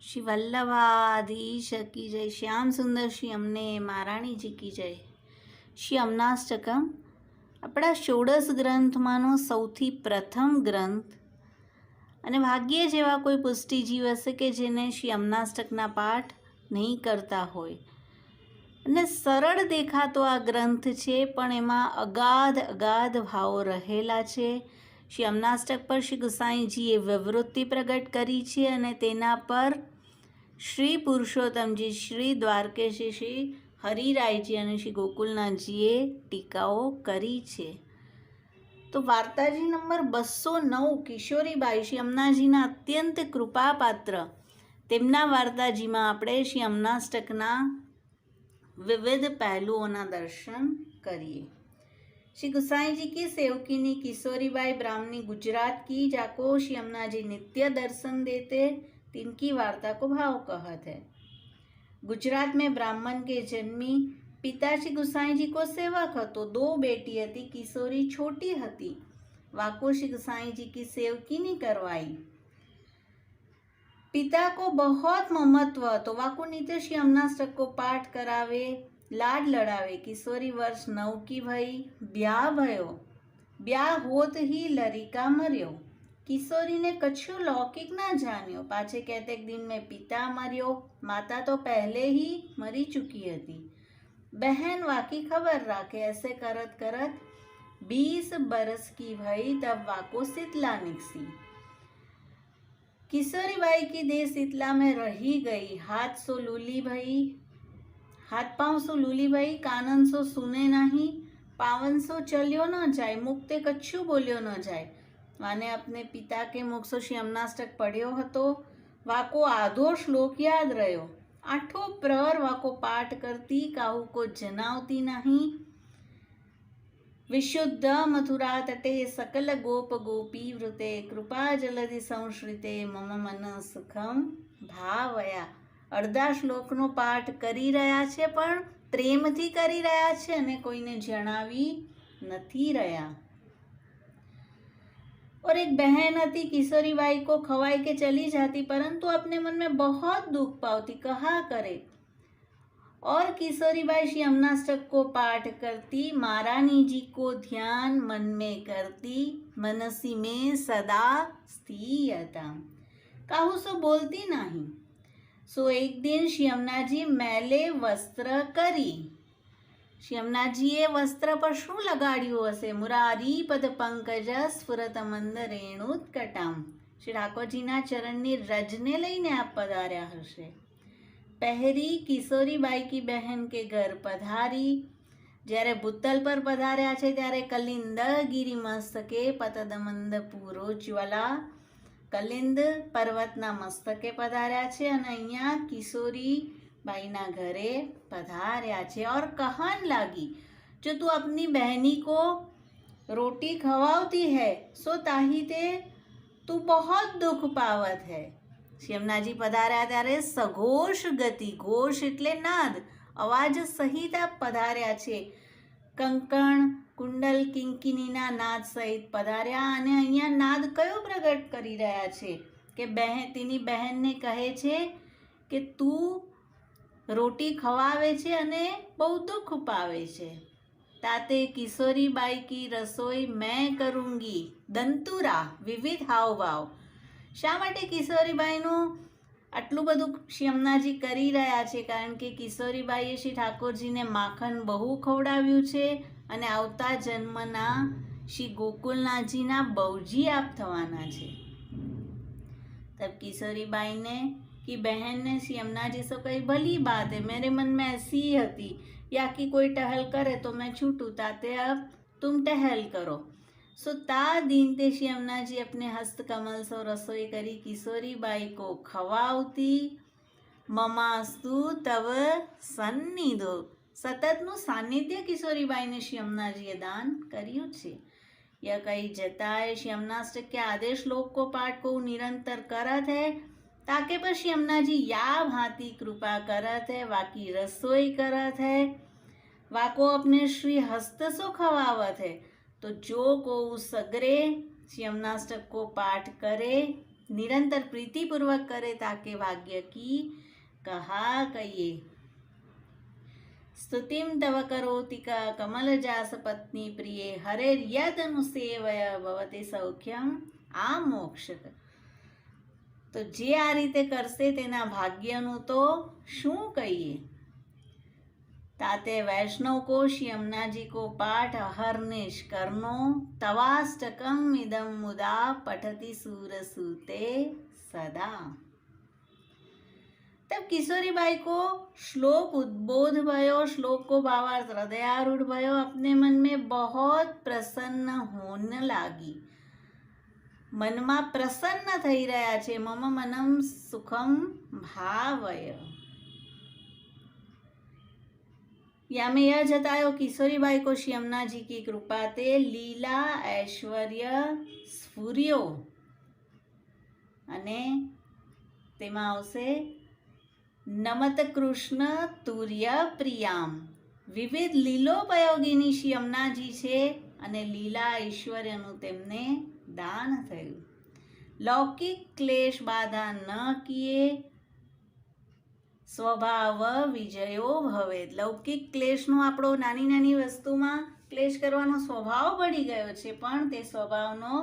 श्री वल्लभाधीश की जय। श्याम सुंदर श्री अमने महाराणी जी की जय। श्री अमनाष्टकम આપણા ષોડશ ગ્રંથમાંનો સૌથી પ્રથમ ગ્રંથ અને ભાગ્યે જેવા કોઈ પુષ્ટિજીવ હશે કે જેને શ્રી અમનાષ્ટકના પાઠ નહીં કરતા હોય. અને સરળ દેખાતો આ ગ્રંથ છે, પણ એમાં અગાધ અગાધ ભાવો રહેલા છે. શ્રી અમનાષ્ટક પર શ્રી ગુસાઈજીએ વિવૃત્તિ પ્રગટ કરી છે અને તેના પર શ્રી પુરુષોત્તમજી, શ્રી દ્વારકેશી, શ્રી હરિરાયજી અને શ્રી ગોકુલનાથજીએ ટીકાઓ કરી છે. તો વાર્તાજી નંબર 209 કિશોરીબાઈ, શ્રી અમનાજીના અત્યંત કૃપાપાત્ર, તેમના વાર્તાજીમાં આપણે શ્રી અમનાષ્ટકના વિવિધ પહેલુઓના દર્શન કરીએ. श्री गुसाई जी की सेवकीनी किशोरीबाई ब्राह्मणी गुजरात की, जाको श्री अमना जी नित्य दर्शन देते, तिनकी वार्ता को भाव कहत है. गुजरात में ब्राह्मण के जन्मी पिता श्री गुसाई जी को सेवक हतो. 2 बेटी हती, किशोरी छोटी हती. वाको श्री गुसाई जी की सेवकीनी करवाई. पिता को बहुत ममत्व हतो. वाको नित्य श्री अमनाष्टक को पाठ करावे, लाड लड़ावे. किशोरी वर्ष 9 की भई, ब्याह भयो. ब्याह होत ही लरिका मर्यो. किशोरी ने कछु लौकिक ना जान्यो. पाछे कहते दिन में पिता मर्यो, माता तो पहले ही मरी चुकी हती. बहन वाकी खबर राखे. ऐसे करत करत 20 बरस की भई, तब वाको शीतला निकसी. किशोरी बाई की देह शीतला में रही गई. हाथ सो लूली भई, हाथ पाँव सो लूली भई, कानन सो सुने नहीं, पावन सो चलियो न जाए, मुक्ते कछु बोलियो न जाए. वाने अपने पिता के मुख सो श्री अमनाष्टक पढ़्यो हतो. वाको आधो श्लोक याद रह्यो. 8 प्रहर वाको पाठ करती, काहू को जनावती नहीं. विशुद्ध मथुरा तटे सकल गोप गोपी वृते, कृपा जलधि संश्रिते, मम मन सुखम भावया. અડધા શ્લોકનો પાઠ કરી રહ્યા છે, પણ પ્રેમથી કરી રહ્યા છે અને કોઈને જણાવી નથી રહ્યા. और एक बहन थी, किशोरी बाई को खवाई के चली जाती, परंतु अपने मन में बहुत दुख पाती. कहा करे. और किशोरी बाई श्री अमनाष्टक को पाठ करती, महारानी जी को ध्यान मन में करती, मनसी में सदा स्थिरता. काहू सो बोलती नहीं. सो एक दिन श्री अमनाजी मैले वस्त्र करी. श्री अमनाजीए वस्त्र पर शू लगाड्યું હશે? મુરારી પદ પંકજ સ્ફુરત મંદ રેણુત્કટામ. શ્રી ઠાકોરજીના ચરણની રજને લઈને આપ પધાર્યા હશે. પહેરી કિશોરીબાઈ કી બહેન કે ઘર પધારી. જ્યારે ભૂતલ પર પધાર્યા છે ત્યારે કલિંદ ગિરી મસ્તકે પતદમંદ પૂરો જ્વલા. કલિંદ પર્વતના મસ્તકે પધાર્યા છે અને અહીંયા કિશોરી बाईना घरे पधार्या छे. और कहन लागी, जो तू अपनी बहनी को रोटी खवावती है, सो ताही ते तू बहुत दुख पावत है. श्री अमनाजी पधार्या त्यारे सघोष गति, घोष एटले नाद, अवाज सहित आप पधार्या छे. कंकण कुंडल किंकिनीना नाद सहित पधार्या. અને અહીંયા નાદ કયો પ્રગટ કરી રહ્યા છે કે તેની બહેનને કહે છે કે તું રોટી ખવાવે છે અને બહુ દુઃખ પાવે છે. તાતે કિશોરીબાઈ की રસોઈ मैं करूँगी. દંતુરા, વિવિધ હાવભાવ. શા માટે કિશોરીબાઈનું આટલું બધું શ્રી અમનાજી કરી રહ્યા છે? કારણ કે કિશોરીબાઈએ શ્રી ઠાકોરજીને માખણ બહુ ખવડાવ્યું છે અને આવતા જન્મના શ્રી ગોકુલનાથજીના બહુજી આપ થવાના છે. તબ किशोरीबाई ने कि बहन ने श्री अमनाजी से कही, भली बात है, मेरे मन में ऐसी ही हती, या कि कोई टहल करे तो मैं छूटूँ, ताते अब तुम टहल करो. सो ता दिन ते श्री अमनाजी अपने हस्त कमल सो रसोई करी किशोरी बाई को खवावती. ममास्तु तव सन्निधो. સતતનું સાનિધ્ય કિશોરીબાઈને શ્રી અમનાજીએ દાન કર્યું છે. यह कही जता है श्री अमनाष्टक के आदेश श्लोक को पाठ को निरंतर करत है, ताके पर श्री अमनाजी या भांति कृपा करत है. वाकी रसोई करत है, वाको अपने श्री हस्त सो खवावत है. तो जो को सगरे श्री अमनाष्टक को पाठ करे, निरंतर प्रीति पूर्वक करे ताके भाग्य की कहा कहिए। स्तुतिम तव करोति का कमलजास पत्नी प्रिय हरेर्यदनुसेवय भवति सौख्यम आ मोक्ष। તો જે આ રીતે કરશે તેના ભાગ્યનું તો શું કહીએ। તાતે વૈષ્ણવ को श्री यमुना जी को पाठ अहर्निश करनो तवाष्टकम इदम मुदा पठति सूरसूते सदा। तब किशोरी बाई को श्लोक उद्बोध भयो, श्लोक को भावार्थ हृदयारूढ़ भयो, अपने मन में बहुत प्रसन्न होने लागी। મનમાં પ્રસન્ન થઈ રહ્યા છે। મમ મનમ સુખમ ભાવય। या में यह जतायो किशोरीबाई को श्री यमुना जी की कृपा ते लीला ऐश्वर्य स्फुर्यो અને તેમાં આવશે નમત કૃષ્ણ તુર્ય પ્રિયામ। વિવિધ લીલોપયોગીની શ્રી યમુનાજી છે અને લીલા ઐશ્વર્યનું તેમને દાન થયું। લૌકિક ક્લેશ બાધા ન કિએ સ્વભાવ વિજયો ભવે। લૌકિક ક્લેશનો આપણો નાની નાની વસ્તુમાં ક્લેશ કરવાનો સ્વભાવ પડી ગયો છે, પણ તે સ્વભાવનો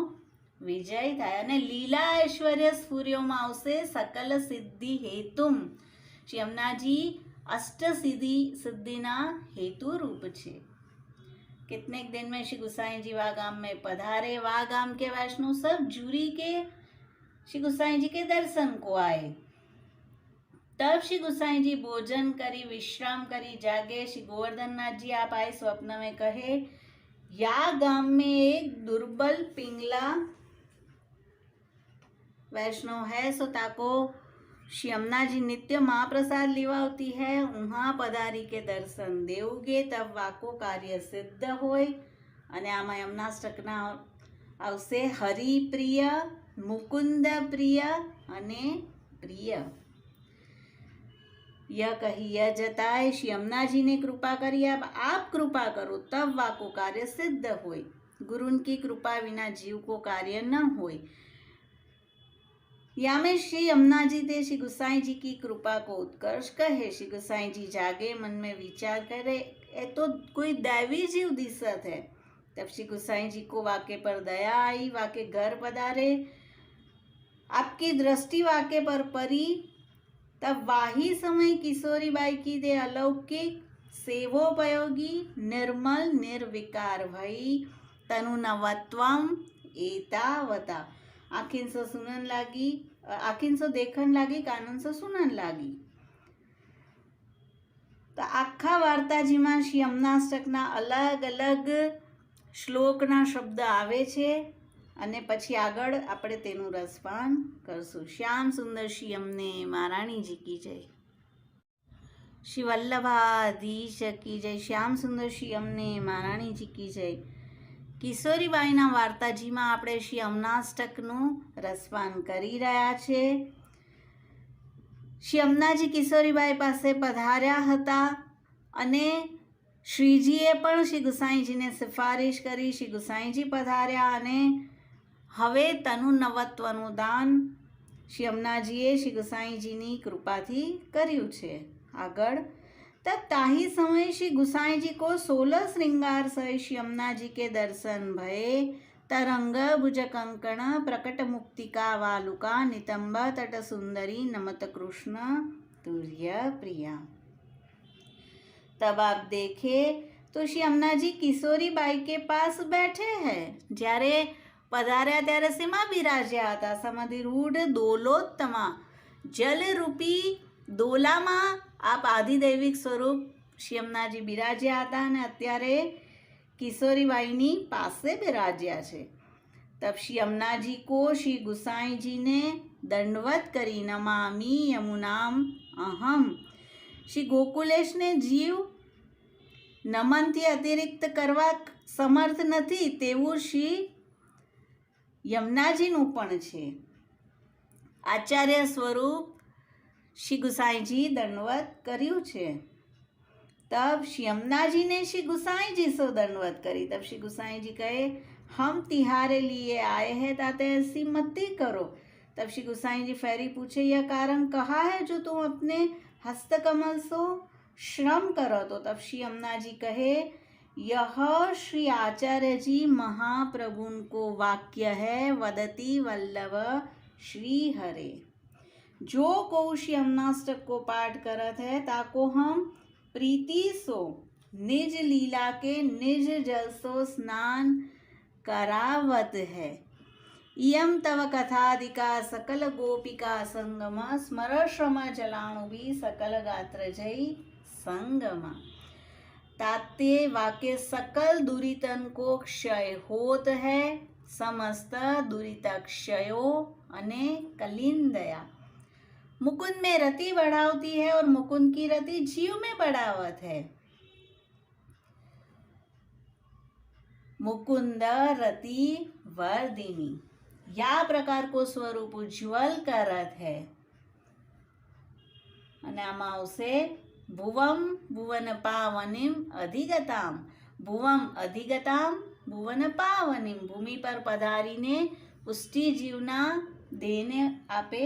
વિજય થાય। અને લીલા ઐશ્વર્ય સ્ફુર્યોમાં આવશે સકલ સિદ્ધિ હેતુમ। શ્રી यमुनाजी अष्ट सिद्धिना हेतु रूप छे। कितने दिन में श्री गुसाई जी वा गाम में पधारे। वा गाम के वैष्णव सब जूरी के श्री गुसाई जी के दर्शन को आए। तब श्री गुसाई जी भोजन करी विश्राम करी जागे। श्री गोवर्धन नाथ जी आप आए स्वप्न में कहे, या गाम में एक दुर्बल पिंगला वैष्णव है, सो ताको श्री यमुना जी नित्य महाप्रसाद लिवावती है, वहाँ पधारी के दर्शन देवगे तब वाको कार्य सिद्ध होय। अने आमा यमुनाष्टकना आवशे हरिप्रिय, मुकुंद प्रिय अने प्रिय। यह कही यह जताए श्री यमुना जी ने कृपा करी, अब आप कृपा करो तब वाको कार्य सिद्ध होय। गुरु की कृपा विना जीव को कार्य न होय। या में श्री यमुना जी ते श्री गुसाई जी की कृपा को उत्कर्ष कहे। श्री गुसाई जी जागे, मन में विचार करे, ये तो कोई दैवी जीव दिसत है। तब श्री गुसाई जी को वाके पर दया आई, वाके घर पधारे, आपकी दृष्टि वाके पर परी। तब वाही समय किशोरी बाई की दे अलौकिक सेवोपयोगी निर्मल निर्विकार भई तनु नवत्वम एतावता। आखिन सो सुनन लागी, आखिन सो देखन लागी, कानन सो सुनन लागी। तो आखा वार्ताजी में श्री यमुनाष्टकना अलग अलग श्लोकना शब्द आवे छे અને પછી આગળ આપણે તેનું રસપાન કરશું। શ્યામ સુંદર શ્રી અમને મહારાણીજી की जय। श्री वल्लभाधीश की जय। श्याम सुंदर श्री अમને મહારાણીજી की जय। કિશોરીબાઈના વાર્તાજીમાં આપણે શ્રી યમુનાષ્ટકનું રસપાન કરી રહ્યા છે। શ્રી યમુનાજી કિશોરીબાઈ પાસે પધાર્યા હતા અને શ્રીજીએ પણ શ્રી ગુસાઈજીને સિફારિશ કરી। શ્રી ગુસાઈજી પધાર્યા અને હવે તનુ નવત્વનું દાન શ્રી યમુનાજીએ શ્રી ગુસાઈજીની કૃપાથી કર્યું છે। આગળ तब ताही समय श्री गुसाई जी को 16 श्रृंगार सहित श्री यमुना जी के दर्शन भये। तरंग भुज कंकण प्रकट मुक्तिका वालुका नितंब तट सुंदरी नमत कृष्ण तुर्य प्रिया। तब आप देखे तो श्री यमुना जी किशोरी बाई के पास बैठे हैं। જ્યારે પધાર્યા ત્યારે શેમાં બિરાજ્યા હતા? સમાધિરૂઢ દોલોત્તમા જલ રૂપી દોલામાં आप आदिदैविक स्वरूप श्री यमुनाजी बिराज्या હતા અને અત્યારે કિશોરીબાઈની પાસે બિરાજ્યા છે। तब श्री यमुनाजी को श्री गुसाई जी ने दंडवत करी नमामि यमुनाम अहम। श्री गोकुलेश ने जीव नमनથી અતિરિક્ત કરવા સમર્થ નથી તેવું શ્રી યમુનાજીનું પણ છે। આચાર્ય સ્વરૂપ श्री गुसाई जी दंडवत कर्यु छे। तब श्री यमुना जी ने श्री गुसाई जी से दंडवत करी। तब श्री गुसाई जी कहे, हम तिहारे लिए आए हैं, ताते ऐसी मत करो। तब श्री गोसाई जी फेरी पूछे, यह कारण कहा है जो तुम अपने हस्तकमल सो श्रम करो? तो तब श्री यमुना जी कहे, यह श्री आचार्य जी महाप्रभुन को वाक्य है, वदति वल्लभ श्री हरे। जो को श्री यमुनाष्टक को पाठ करत है ताको हम प्रीति सो निज लीला के निज जल सो स्नान करावत है। इयम तव कथाधिका सकल गोपिका संगम स्मर श्रम जलाणु भी सकल गात्र जय संगम। ताते वाक्य सकल दुरितन को क्षय होत है, समस्त दुरित क्षयो अने कलिंदया। मुकुंद में रति बढ़ावती है और मुकुंद की रति जीव में बढ़ावत है। मुकुंद रति वर्धिनी, या प्रकार को स्वरूप उज्ज्वल करत है। અને આમાં આવશે ભુવમ ભુવન પાવનિમ અધિગતામ। ભુવમ અધિગતામ ભુવન પાવનિમ, ભૂમિ પર પધારીને પુષ્ટિ જીવના દેહને આપે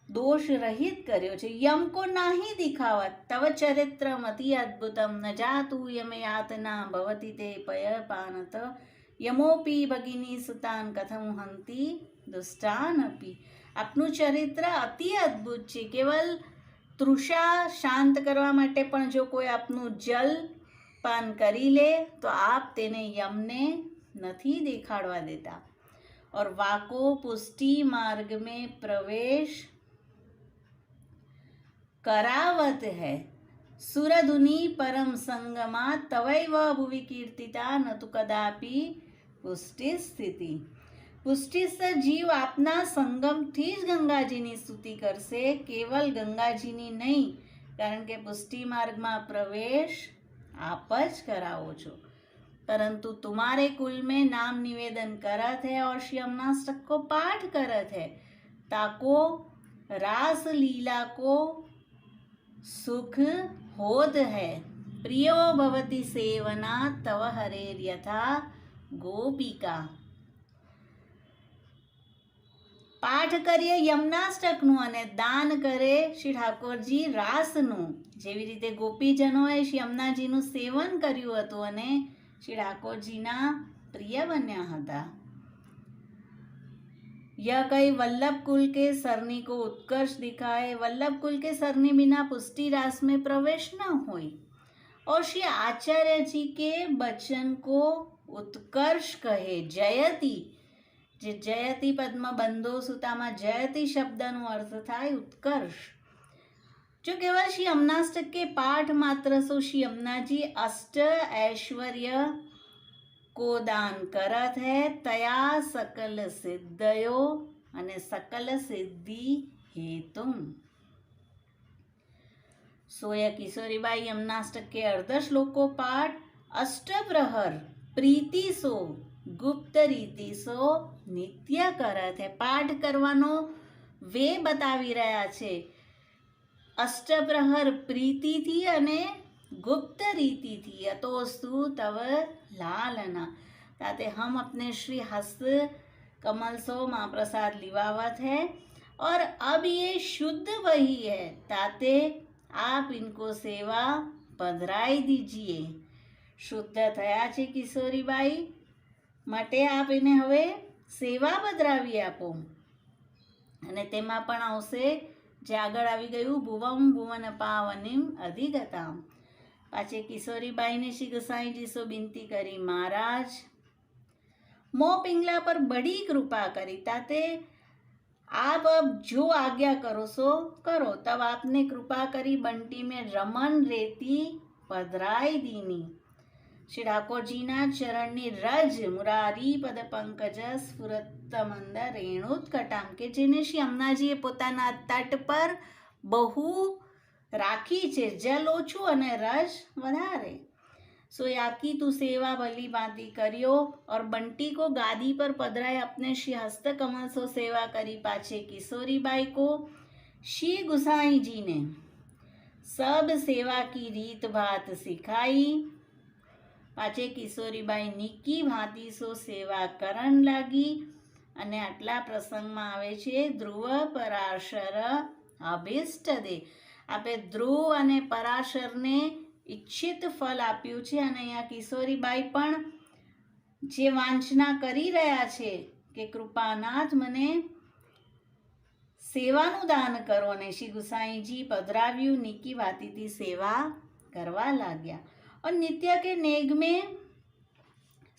दोष रहित કર્યો છે। यम को नाही दिखावत तव चरित्रम अति अद्भुतम, न जातु यम यातना भवति ते पयपानत। यमोपि भगिनी सुतान कथम हंति दुष्टान अपि। આપનું ચરિત્ર અતિ અદ્ભુત છે। કેવલ તૃષા શાંત કરવા માટે પણ જો કોઈ આપનું જલ પાન કરી લે તો આપ તેને યમને નથી દેખાડવા દેતા। और वाको पुष्टि मार्ग में प्रवेश करावत है। सुरधुनि परम संगमा तवैव भुवि कीर्तिता न तो कदापि पुष्टि स्थिति। पुष्टि से जीव आपना संगमથી જ ગંગાજીની સ્તુતિ કરશે, કેવલ ગંગાજીની નહીં, કારણ કે પુષ્ટિ માર્ગમાં પ્રવેશ आप જ करावो છો। परंतु तुम्हारे कुल में नाम निवेदन करत है और श्री यमुनाष्टक को पाठ करत है, ताको रास लीला को सुख होत है। प्रियो भवति सेवना तव हरेर यथा गोपिका। પાઠ કરીએ યમનાષ્ટકનું અને દાન કરે શ્રી ઠાકોરજી રાસનું। જેવી રીતે ગોપીજનોએ શ્રી યમુનાજીનું સેવન કર્યું હતું અને શ્રી ઠાકોરજીના પ્રિય બન્યા હતા। यह कई वल्लभ कुल के सरनी को उत्कर्ष दिखाए। वल्लभ कुल के सरनी बिना पुष्टि रास में प्रवेश न होई। और श्री आचार्य जी के वचन को उत्कर्ष कहे। जयति, जे जयति पद्म बंधो सुतामा जयति शब्दનો अर्थ થાય उत्कर्ष। जो केवल श्री यमुनाष्टक के पाठ मात्र सो श्री यमुना जी अष्ट ऐश्वर्य को दान करत है, तया सकल सिद्धयो અને सकल सिद्धि हेतुम। सोय किशोरीबाई यमुनाष्टक के अर्ध श्लोको पाठ अष्टप्रहर प्रीति सो गुप्त रीति सो नित्य करत है। पाठ करवानो वे बतावी रहा छे। अष्टप्रहर प्रीति थी अने गुप्त रीति थी। अतोस्तु तव लालना, ताते हम अपने श्री हस्त कमल सो महाप्रसाद लिवावत है और अब ये शुद्ध वही है, ताते आप इनको सेवा पधराई दीजिए। शुद्ध थया छे किशोरीबाई, માટે આપ એને હવે સેવા પધરાવી આપો। અને તેમાં પણ આવશે જે આગળ આવી ગયું ભુવમ ભુવન પાવનિમ અધિગતામ। પાછે કિશોરીબાઈને શ્રી गोसाईजी सो बिनती करी, महाराज मो पिंगला पर बड़ी कृपा करी, ताते आप अब जो आज्ञा करो सो करो। तब आपने कृपा करी बंटी में रमन रेती पधराई दीनी। श्री ठाकुर जी ना चरणनी रज मुरारी पद पंकज स्फुरत मंद रेणुत्कटाम, के जेने श्री यमुनाजीए पोताना तट पर बहु राखी छे। जल ओछું અને રસ વધારે। सो याकी तू सेवा भली भांति करियो और बंटी को गादी पर पधराए अपने श्री हस्त कमल सो सेवा करी। पाछे किशोरीबाई को श्री गोसाई जी ने सब सेवा की रीत भात सिखाई। पाछे किशोरीबाई निकी भांति सो सेवा करन लागी અને આટલા પ્રસંગમાં આવે છે ધ્રુવ પરાશર અભિષ્ટ દે. આપે ધ્રુવ અને પરાશરને ઈચ્છિત ફળ આપ્યું છે. અને અહીંયા કિશોરીબાઈ પણ જે વાંચના કરી રહ્યા છે કે કૃપાનાથ મને સેવાનું દાન કરો, અને શ્રી ગુસાઈજી પધરાવ્યું નીકી વાતીથી સેવા કરવા લાગ્યા. और नित्य के नेग में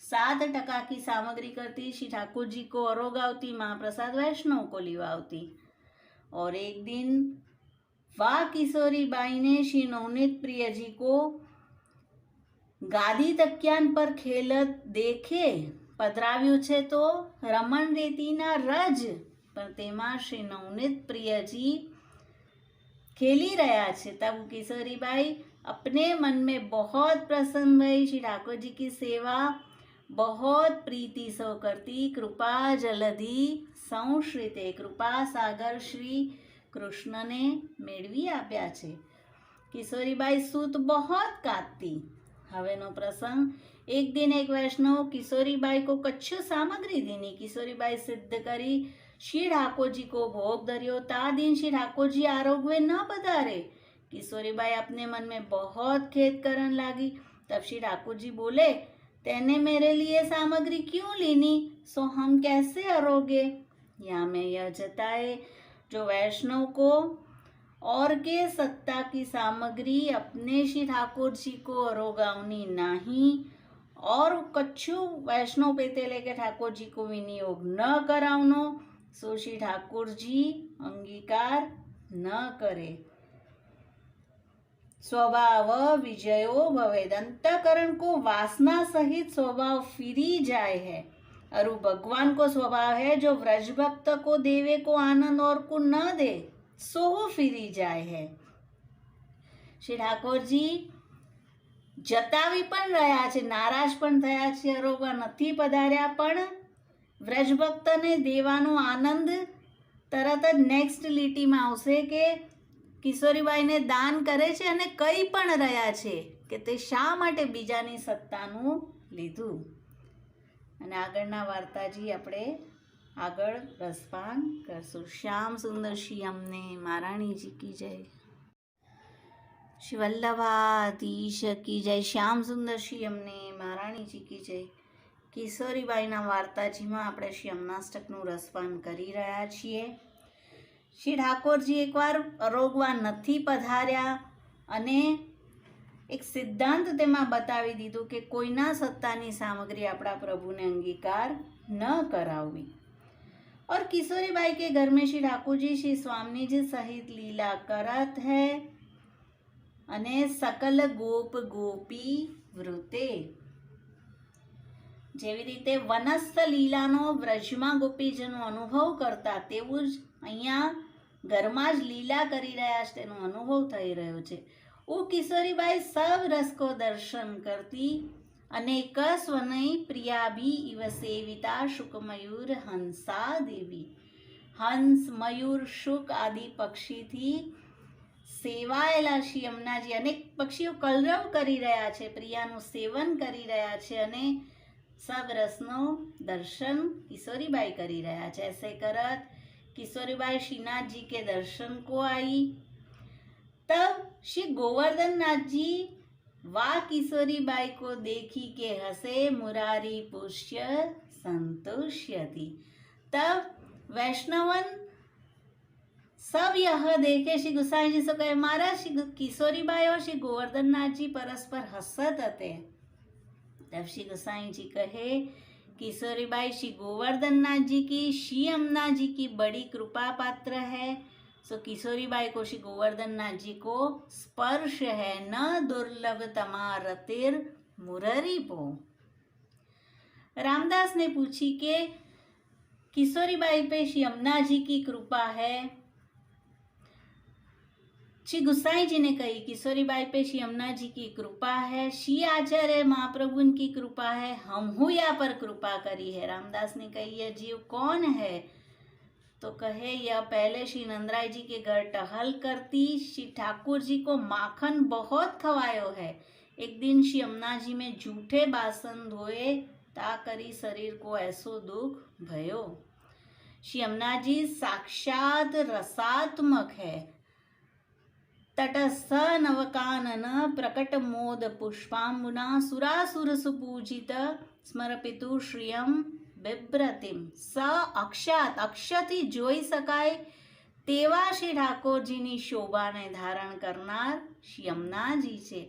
7% की सामग्री करती श्री ठाकुर जी को अरोगावती, महाप्रसाद वैष्णव को लिवावती. और एक दिन वाह किशोरी बाई ने श्री नवनीत प्रिय जी को गादी तकियान पर खेलत देखे पधराव्યું છે તો રમણ રેતીના રજ પણ તેમાં શ્રી નવनीत प्रियजी खेली रहा है. तब किशोरीबाई अपने मन में बहुत प्रसन्न भई. श्री ठाकुर जी की सेवा बहुत प्रीति सो करती. कृपा जलधि संश्रिते, कृपा सागर श्री कृष्ण ने मेळवी आप्या छे. किशोरीबाई सूत बहुत काटती. हवेनो प्रसंग. एक दिन एक वैष्णव किशोरीबाई को कच्छु सामग्री दीनी. किशोरीबाई सिद्ध करी श्री ठाकुर जी को भोग धर्यो. ता दिन श्री ठाकुर जी आरोग्य न पधारे. किशोरीबाई अपने मन में बहुत खेद करन लागी. तब श्री ठाकुर जी बोले, तेने मेरे लिए सामग्री क्यों लीनी, सो हम कैसे अरोगे. यहाँ में यह जताए जो वैष्णव को और के सत्ता की सामग्री अपने श्री ठाकुर जी को अरोगावनी नहीं, और कच्छु वैष्णव पेते लेके ठाकुर जी को विनियोग न करावनो, सो श्री ठाकुर जी अंगीकार न करे. स्वभाव विजयो भवेद. अंतकरण को वासना सहित स्वभाव फिरी जाए है. और भगवान को स्वभाव है जो व्रजभक्त को देवे को आनंद और को न दे सो फिरी जाए है. श्री ठाकुर जी જતાવી પણ રહ્યા છે, નારાજ પણ થયા છે, અરોગા નથી પધાર્યા, પણ વ્રજભક્તને દેવાનો આનંદ તરત જ નેક્સ્ટ લીટીમાં આવશે કે કિશોરીબાઈને દાન કરે છે અને કહી પણ રહ્યા છે કે તે શા માટે બીજાની સત્તાનું લીધું. અને આગળના વાર્તાજી આપણે આગળ રસપાન કરશું. શ્યામ સુંદર શ્રી અમને મહારાણીજી કી જય. श्री वल्लभाधीश की जय. श्याम सुंदर श्री अમને મહારાણીજી की जय. કિશોરીબાઈના વાર્તાજીમાં આપણે શ્રી અમનાષ્ટકનું રસપાન કરી રહ્યા છીએ. શ્રી ઠાકોરજી એકવાર અરોગવા નથી પધાર્યા અને એક સિદ્ધાંત તેમાં બતાવી દીધું કે કોઈના સત્તાની સામગ્રી આપણા પ્રભુને અંગીકાર ન કરાવવી. और किशोरीबाई के घर में श्री ठाकुर जी श्री स्वामी जी सहित लीला करत है અને સકલ ગોપ ગોપી વૃતે. જેવી રીતે વનસ્થ લીલાનો વ્રજમાં ગોપીજનો અનુભવ કરતા તેવું જ અહીંયા ઘરમાં જ લીલા કરી રહ્યા છે તેનો અનુભવ થઈ રહ્યો છે. ઓ કિશોરીબાઈ સબ રસ કો દર્શન કરતી અનેક સ્વનય પ્રિયાભી ઇવ સેવિતા શુક મયુર હંસા દેવી. હંસ, મયુર, શુક આદિ પક્ષીથી સેવાયેલા શ્રી યમુનાજી અનેક પક્ષીઓ કલરવ કરી રહ્યા છે, પ્રિયાનું સેવન કરી રહ્યા છે અને સબ રસનો દર્શન કિશોરીબાઈ કરી રહ્યા છે. ऐसे करत किशोरीबाई श्रीनाथ जी के दर्शन को आई. तब श्री गोवर्धन नाथ जी वाह किशोरीबाई को देखी के हंसे मुरारी पुष्य संतोष्यति. तब वैष्णवन सब यह देखे श्री गुसाई जी से कहे, महाराज श्री किशोरीबाई और श्री गोवर्धन नाथ जी परस्पर हसत हते. तब श्री गुसाई जी कहे, किशोरीबाई श्री गोवर्धन नाथ जी की श्री अमना जी की बड़ी कृपा पात्र है, सो किशोरीबाई को श्री गोवर्धन नाथ जी को स्पर्श है. न दुर्लभ तमारतिर मुरारी पो. रामदास ने पूछी के किशोरीबाई पे श्री अमना जी की कृपा है. श्री गुसाई जी ने कही किशोरीबाई पे श्री यमुना जी की कृपा है, श्री आचार्य महाप्रभु की कृपा है, हम हूँ या पर कृपा करी है. रामदास ने कही यह जीव कौन है, तो कहे यह पहले श्री नंदराय जी के घर टहल करती, श्री ठाकुर जी को माखन बहुत खवायो है. एक दिन श्री यमुना जी में जूठे बासन धोए ता करी शरीर को ऐसो दुख भयो. श्री यमुना जी साक्षात रसात्मक है। तटस्थ नवकानन प्रकट मोद पुष्पाम्बुना सुरासुर सुपूजित स्मरपितु श्रियम बिभ्रतिम स અક્ષાત અક્ષથી જોઈ શકાય તેવા શ્રી ઠાકોરજીની શોભાને ધારણ કરનાર શ્રી યમુનાજી છે.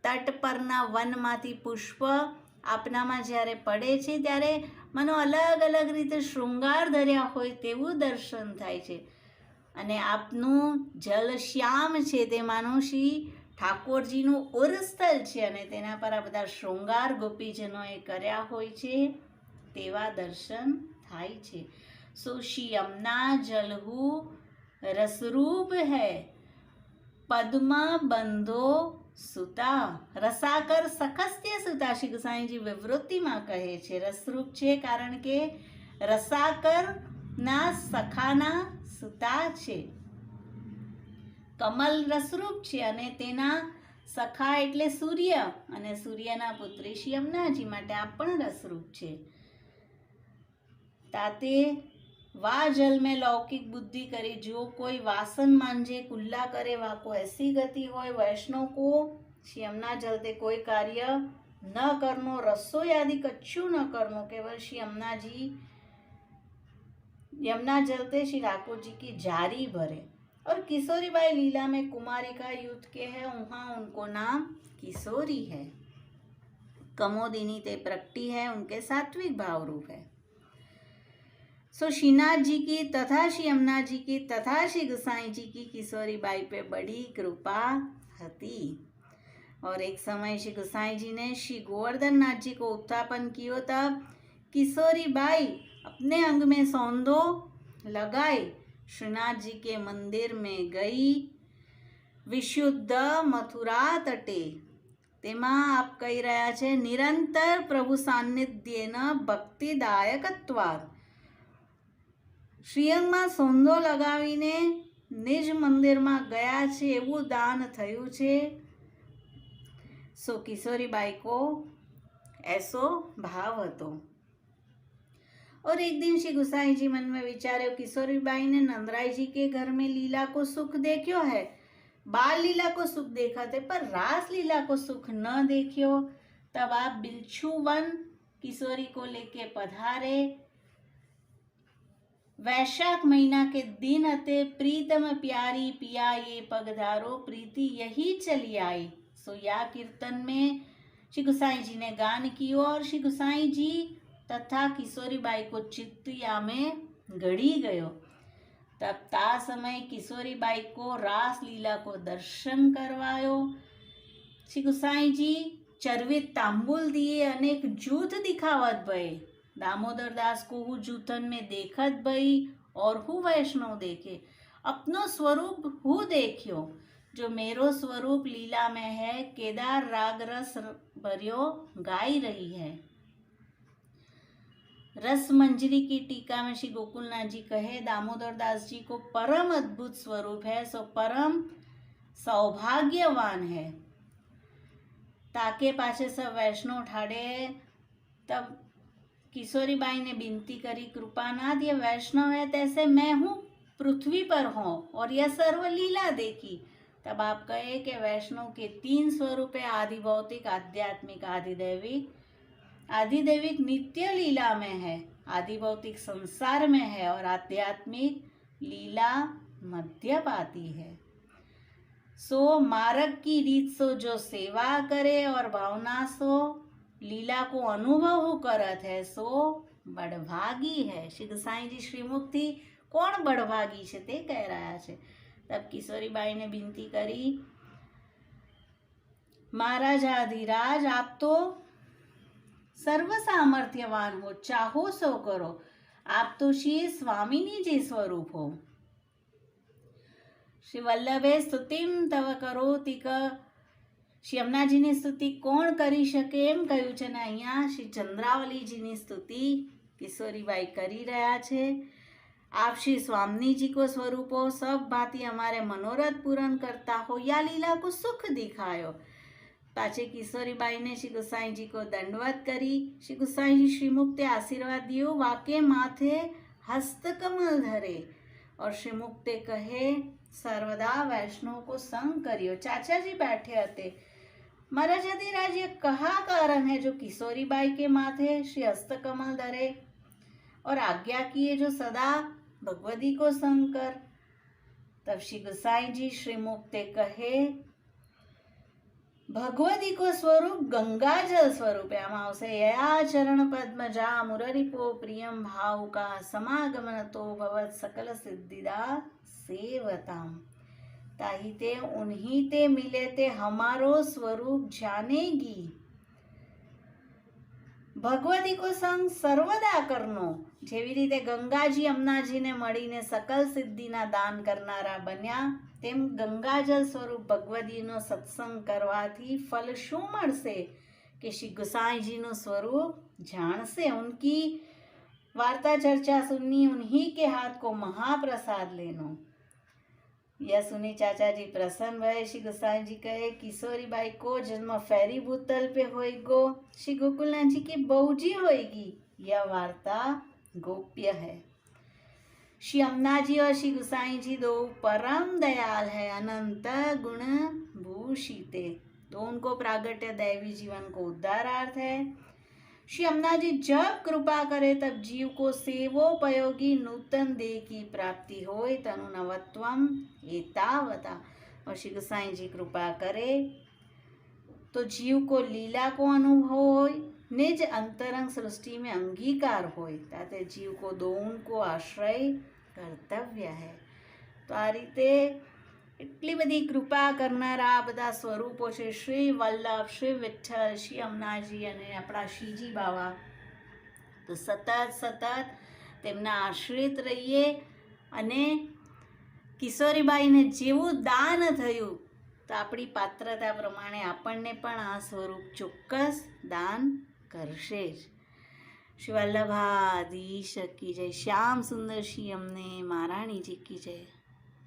તટ પરના વનમાંથી પુષ્પ આપનામાં જ્યારે પડે છે ત્યારે મનો અલગ અલગ રીતે શૃંગાર ધર્યા હોય તેવું દર્શન થાય છે. અને આપનું જલ શ્યામ છે તેમાંનું શ્રી ઠાકોરજીનું ઉરસ્થલ છે અને તેના પર આ બધા શૃંગાર ગોપીજનોએ કર્યા હોય છે તેવા દર્શન થાય છે. સો શ્રી યમુના જલહુ રસરૂપ હૈ પદ્મ બંધો સુતા રસાકર સખસ્ત્ય સુતા. શ્રી ગુસાઈજી વિવૃત્તિમાં કહે છે રસરૂપ છે કારણ કે રસાકર ના સખાના સુતા છે. કમલ રસરૂપ છે અને તેના સખા એટલે સૂર્ય અને સૂર્યના પુત્રી શ્રી યમુનાજી માટે આ પણ રસરૂપ છે. ताते वा जल में लौकिक बुद्धि करे जो कोई वासन मांझे कुल्ला करे वा को ऐसी गति होय वैष्णव को श्री यमुना जलते कोई कार्य न करनो रसोई आदि कच्छु न करनो केवल श्री यमुना जलते श्री ठाकुर जी की जारी भरे. और किशोरी बाई लीला में कुमारी का युद्ध के है वहाँ उनको नाम किशोरी है. कमोदिनी ते प्रकटी है उनके सात्विक भाव रूप है. सो श्रीनाथ जी की तथा श्री यमुना जी की तथा श्री गुसाई जी की किशोरी बाई पे बड़ी कृपा थी. और एक समय श्री गुसाई जी ने श्री गोवर्धन नाथ जी को उत्थापन किया तब किशोरी बाई अपने अंग में सौंदो लगाई श्रीनाथ जी के मंदिर में गई. विशुद्ध मथुरा तटे તેમાં આપ કહી રહ્યા છે નિરંતર પ્રભુ સાનિધ્યેન ભક્તિદાયકત્વાદ. શ્રીઅંગમાં સોંદો લગાવીને નિજ મંદિરમાં ગયા છે એવું દાન થયું છે. सो किशोरी बाई को ऐसो भाव હતો. और एक दिन श्री गुसाई जी मन में विचारे किशोरी बाई ने नंदराय जी के घर में लीला को सुख देखियो है. बाल लीला को सुख देखा थे पर रास लीला को सुख न देखियो. तब आप बिलछू वन किशोरी को लेके पधारे. वैशाख महीना के दिन अते प्रीतम प्यारी पिया ये पगधारो प्रीति यही चली आई. सो या कीर्तन में श्री गुसाई जी ने गान कियो और श्री गुसाई जी तथा किशोरी बाई को चित्तिया में गड़ी गयो. तब ता समय किशोरी बाई को रास लीला को दर्शन करवायो. श्री गुसाई जी चरवित तांबुल दिए अनेक जूथ दिखावत भय. दामोदर दास को हु जूथन में देखत भई और हु वैष्णव देखे. अपनो स्वरूप हु देखियो जो मेरो स्वरूप लीला में है. केदार राग रस भरियो गाई रही है. रस मंजरी की टीका में श्री गोकुलनाथ जी कहे दामोदर दास जी को परम अद्भुत स्वरूप है सो परम सौभाग्यवान है. ताके पाछे सब वैष्णव ठाड़े. तब किशोरी बाई ने विनती करी कृपानाथ ये वैष्णव है तैसे मैं हूँ पृथ्वी पर हूँ और यह सर्व लीला देखी. तब आप कहे कि वैष्णव के 3 स्वरूप है आदि भौतिक आध्यात्मिक आधिदैविक. आधिदैविक नित्य लीला में है, आदि भौतिक संसार में है और आध्यात्मिक लीला मध्यपाती है. सो मार्ग की रीत सो जो सेवा करे और भावना सो लीला को अनुभव करत है सो बड़भागी है. श्री गुसाई जी श्रीमुख थी कोण बड़भागी છે તે કહી રહ્યા છે. तब किशोरी बाई ने विनती करी महाराज आधिराज आप तो सर्व सामर्थ्यवान हो चाहो सो करो. आप तो श्री स्वामिनी जी स्वरूप हो. श्री वल्लभे स्तुतिम तव करोति क. શ્રી યમુનાજીની સ્તુતિ કોણ કરી શકે એમ કહ્યું છે ને અહીંયા શ્રી ચંદ્રાવલીજીની સ્તુતિ કિશોરીબાઈ કરી રહ્યા છે. आप श्री स्वामी जी को स्वरूप हो सब भांति हमारे मनोरथ पूर्ण करता हो या लीला को सुख दिखायो. पाछे किशोरी बाई ने श्री गुसाई जी को दंडवत करी. श्री गुसाई जी श्रीमुख ते आशीर्वाद दियो वाके माथे हस्त कमल धरे। और श्री मुक्ते कहे सर्वदा वैष्णव को संग करियो। चाचा जी बैठे थे। महाराज अधिराज ये कहा कारण है जो किशोरी बाई के माथे श्री हस्त कमल धरे और आज्ञा किए जो सदा भगवती को संग कर। तब श्री गोसाई जी श्री मुक्ते कहे भगवती को स्वरूप गंगा जल स्वरूप है। आमा आवशे यया चरण पद्मजा मुररिपो प्रियम भाव का समागमन तो भवत सकल सिद्धिदा सेवताम। ताही ते उन्हीं ते मिले ते हमारो स्वरूप जानेगी। ભગવતી કો સંગ સર્વદા કરનો। જેવી રીતે ગંગાજી અમનાજીને મળીને સકલ સિદ્ધિના દાન કરનારા બન્યા, તેમ ગંગાજલ સ્વરૂપ ભગવતીનો સત્સંગ કરવાથી ફલ શું મળશે કે શ્રી ગુસાઈજીનું સ્વરૂપ જાણશે। ઉનકી વાર્તા ચર્ચા સુનની, उन्हीं के हाथ को महाप्रसाद लेनो। यह सुनी चाचा जी प्रसन्न भय। श्री गोसाई जी कहे किशोरी बाई को जन्म फेरी भूतल पे होएगो, श्री गोकुलनाथ जी की बहूजी होएगी। यह वार्ता गोप्य है। श्री अमना जी और श्री गोसाई जी दो परम दयाल है, अनंत गुण भूषिते। तो उनको प्रागट्य दैवी जीवन को उद्धारार्थ है। श्री अमना जी जब कृपा करे तब जीव को सेवोपयोगी नूतन देह की प्राप्ति होय, तनु नवत्वम एतावता। और श्री गोसाई जी कृपा करे तो जीव को लीला को अनुभव होय, निज अंतरंग सृष्टि में अंगीकार होय। ताते जीव को दोन को आश्रय कर्तव्य है। तो आ रीते એટલી બધી કૃપા કરનારા આ બધા સ્વરૂપો છે શ્રી વલ્લભ, શ્રી વિઠ્ઠલ, શ્રી અમનાજી અને આપણા શ્રીજી બાવા। તો સતત તેમના આશ્રિત રહીએ અને કિશોરીબાઈને જેવું દાન થયું તો આપણી પાત્રતા પ્રમાણે આપણને પણ આ સ્વરૂપ ચોક્કસ દાન કરશે જ। શ્રી વલ્લભાધીશ કી જય। શ્યામ સુંદર શ્રી અમને મહારાણીજી કી જય।